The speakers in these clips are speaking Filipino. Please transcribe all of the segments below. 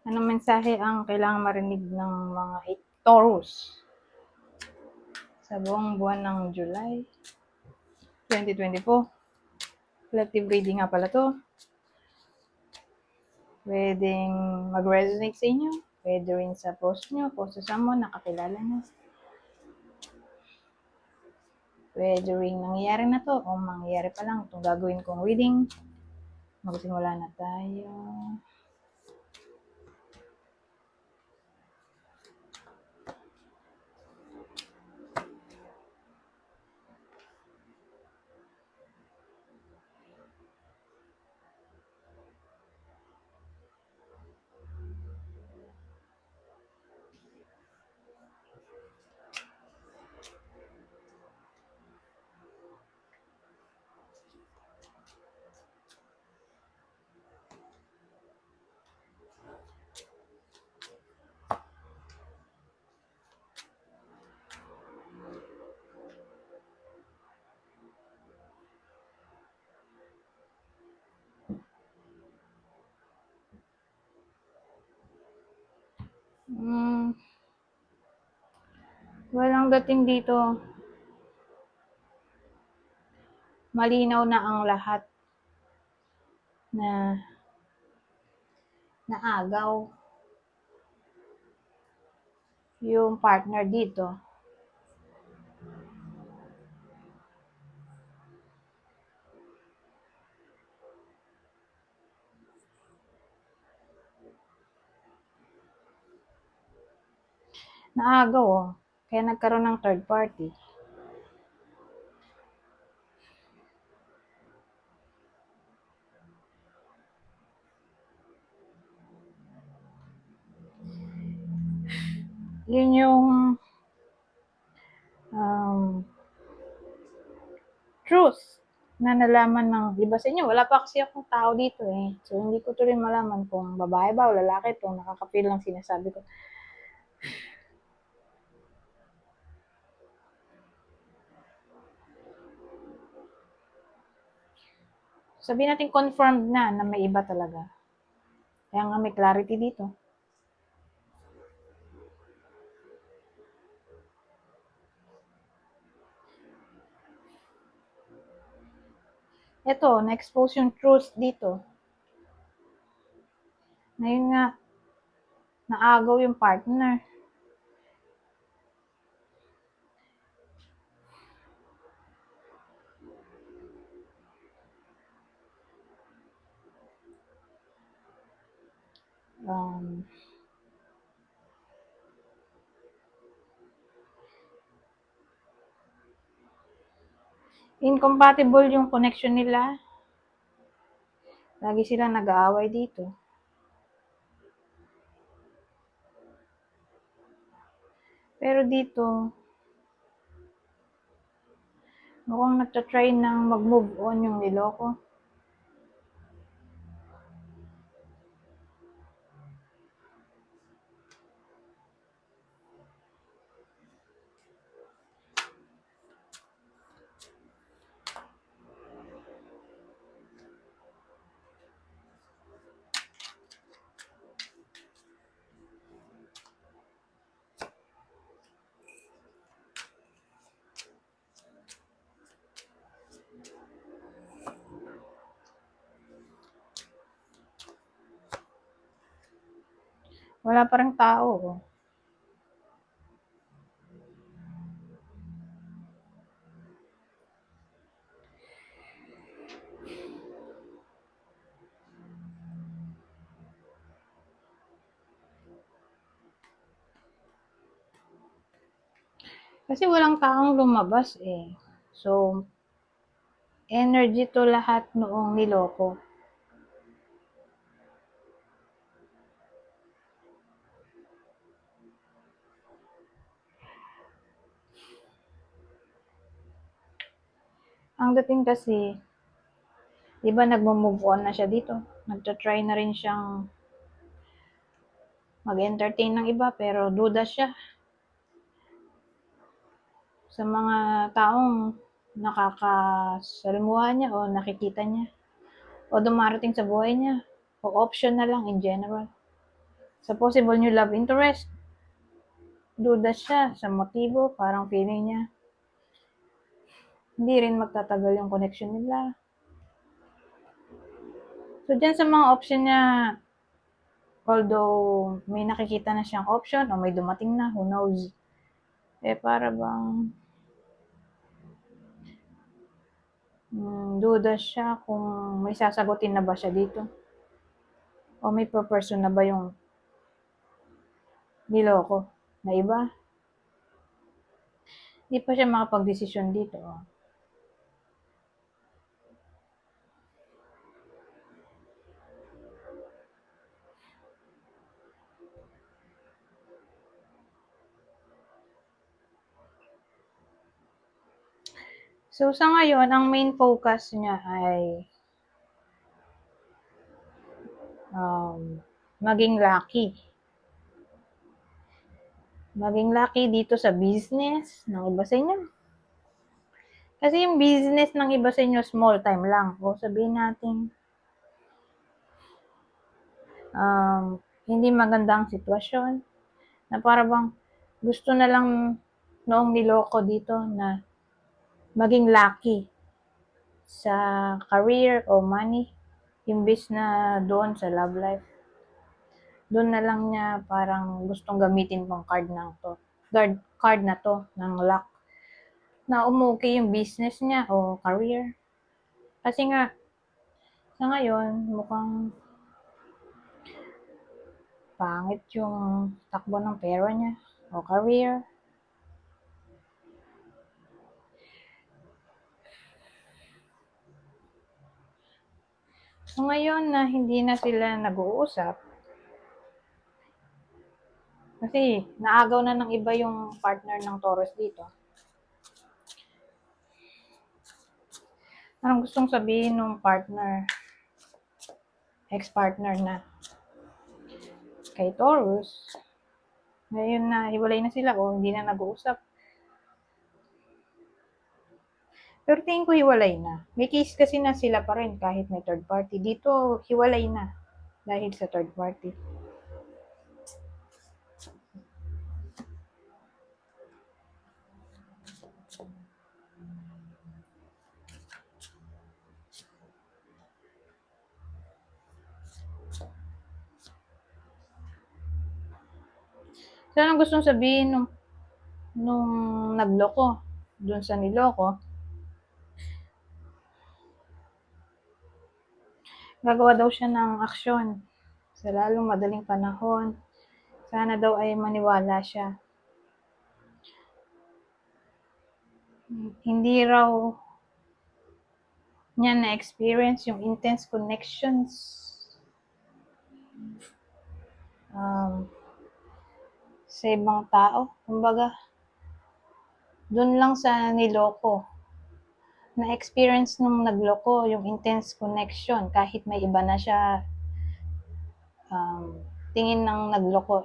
Anong mensahe ang kailangang marinig ng mga Taurus sa buong buwan ng July 2024? Collective reading nga pala to. Pwedeng mag-resonate sa inyo. Pwede rin sa post nyo, post sa someone, nakakilala nyo. Pwede rin nangyayari na to o mangyayari pa lang itong gagawin kong reading. Magsimula na tayo. Walang dating dito. Malinaw na ang lahat na naagaw yung partner dito. Naagaw kaya nagkaroon ng third party. Yun yung truth na nalaman ng iba sa inyo. Wala pa kasi akong tao dito eh. So, hindi ko to rin malaman kung babae ba o lalaki itong nakaka-feel lang sinasabi ko. Sabihin natin confirmed na may iba talaga. Kaya nga may clarity dito. Ito, na-expose yung truth dito. Ngayon nga, naagaw yung partner. Incompatible yung connection nila. Lagi silang nag-aaway dito. Pero dito, mukhang nagtatry ng mag-move on yung niloko. Wala pa ring tao. Kasi walang taong lumabas eh. So, energy to lahat noong niloko. Ang dating kasi, di ba nagmo-move on na siya dito? Nagtatry na rin siyang mag-entertain ng iba pero duda siya sa mga taong nakakasalamuha niya o nakikita niya o dumarating sa buhay niya o option na lang in general. Sa possible new love interest, duda siya sa motibo, parang feeling niya hindi rin magtatagal yung connection nila. So, dyan sa mga option niya, although may nakikita na siyang option o may dumating na, who knows, para bang duda siya kung may sasagutin na ba siya dito o may per-person na ba yung niloko na iba. Hindi pa siya makapag-desisyon dito. So, sa ngayon, ang main focus niya ay maging lucky. Maging lucky dito sa business ng iba sa inyo. Kasi yung business ng iba sa inyo, small time lang. O sabihin natin, hindi magandang sitwasyon na para bang gusto na lang noong niloko dito na maging lucky sa career o money imbis na doon sa love life. Doon na lang niya parang gustong gamitin tong card na to ng luck na umuki yung business niya o career. Kasi nga sa ngayon mukhang pangit yung takbo ng pera niya o career. So ngayon na hindi na sila nag-uusap, kasi naagaw na ng iba yung partner ng Taurus dito. Anong gustong sabihin ng partner, ex-partner na kay Taurus? Ngayon na hiwalay na sila o hindi na nag-uusap. Pero tingin ko hiwalay na. May case kasi na sila pa rin kahit may third party. Dito, hiwalay na dahil sa third party. So, anong gustong sabihin nung nagloko dun sa niloko? Gagawa daw siya ng aksyon sa lalong madaling panahon. Sana daw ay maniwala siya. Hindi raw niya na-experience yung intense connections sa ibang tao. Kumbaga, dun lang sa niloko na-experience nung nagloko yung intense connection kahit may iba na siya. Tingin ng nagloko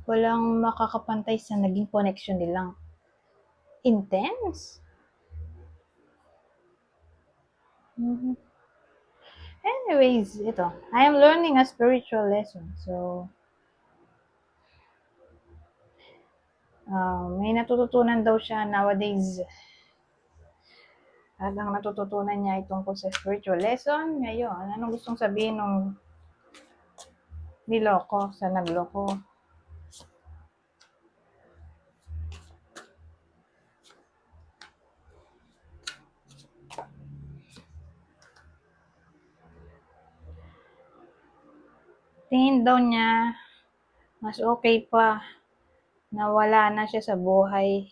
walang makakapantay sa naging connection nilang intense. Anyways, ito, I am learning a spiritual lesson. So, may natututunan daw siya nowadays. At ang natututunan niya ay tungkol sa spiritual lesson. Ngayon, anong gustong sabihin nung niloko sa nagloko? Tingin daw niya, mas okay pa na wala na siya sa buhay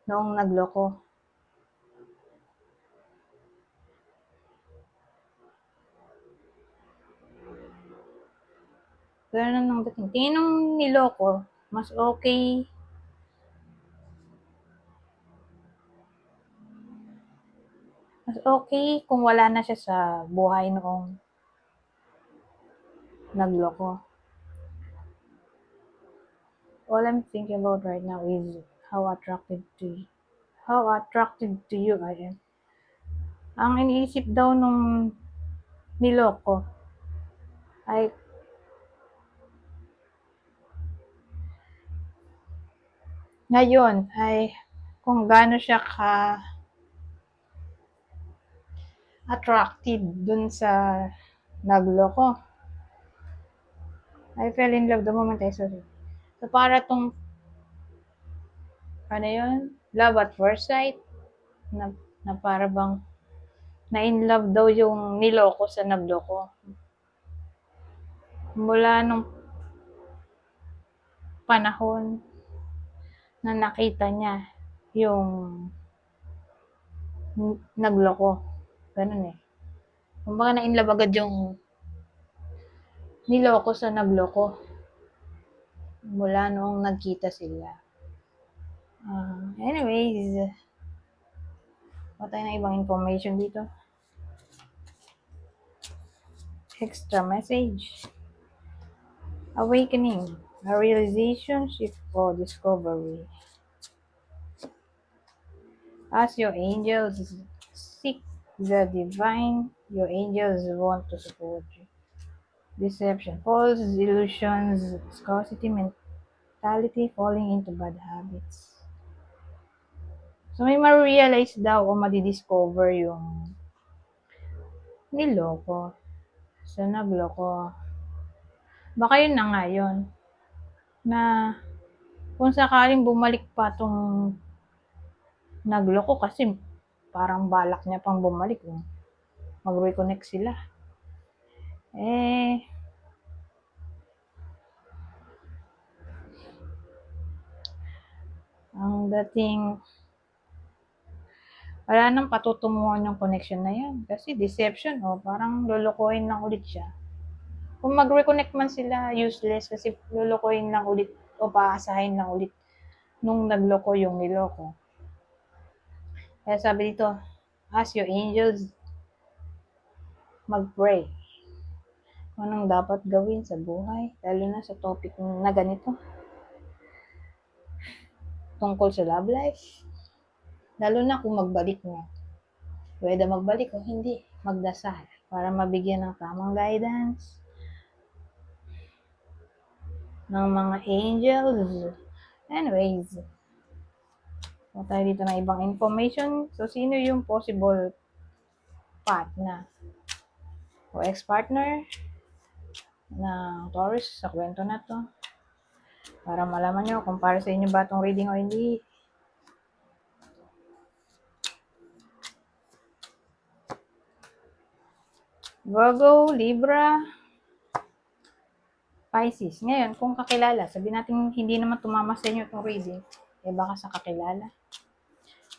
noong nagloko. Ganun ang dating. Tingin nung niloko, mas okay kung wala na siya sa buhay noong nagloko. All I'm thinking about right now is how attracted to you I am. Ang iniisip daw nung niloko. Ay, ngayon ay kung gaano siya ka-attractive dun sa nagloko. I fell in love the moment I saw it. So, para tong, ano yun? Love at first sight. Na, na para bang na-in love daw yung niloko sa nagloko. Mula nung panahon na nakita niya yung nagloko. Ganun eh. Kumbaga na-in love agad yung niloko sa nagloko. Mula noong nagkita sila. Anyways, wala tayo ng ibang information dito. Extra message. Awakening. A realization, shift, or discovery. As your angels seek the divine, your angels want to support you. Deception, false illusions, scarcity mentality, falling into bad habits. So, may ma-realize daw o madidiscover yung niloko sa nagloko. Baka yun na nga yun. Na kung sakaling bumalik pa tong nagloko kasi parang balak niya pang bumalik. Mag-reconnect sila. Ang dating wala nang patutunguhan yung connection na yan. Kasi deception, parang lulukohin lang ulit siya. Kung mag-reconnect man sila, useless kasi lulukohin lang ulit o paasahin lang ulit nung nagloko yung niloko. Kaya sabi dito, ask your angels, mag-pray. Kung anong dapat gawin sa buhay, lalo na sa topic na ganito. Tungkol sa love life. Lalo na kung magbalik na. Pwede magbalik o hindi, magdasal para mabigyan ng tamang guidance ng mga angels. Anyways, so tayo dito ng ibang information. So, sino yung possible partner o ex-partner ng Taurus sa kwento na to? Para malaman nyo kung para sa inyo ba itong reading o hindi. Virgo, Libra, Pisces. Ngayon, kung kakilala, sabi natin hindi naman tumama sa inyo itong reading, baka sa kakilala.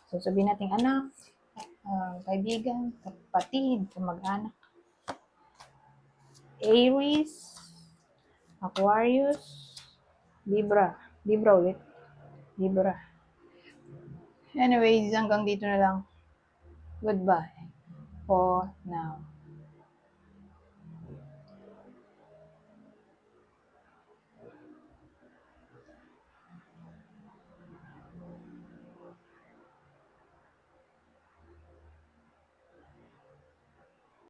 So, sabi natin anak, kaibigan, kapatid, kamag-anak. Aries, Aquarius, Libra. Libra ulit. Libra. Anyways, hanggang dito na lang. Goodbye for now.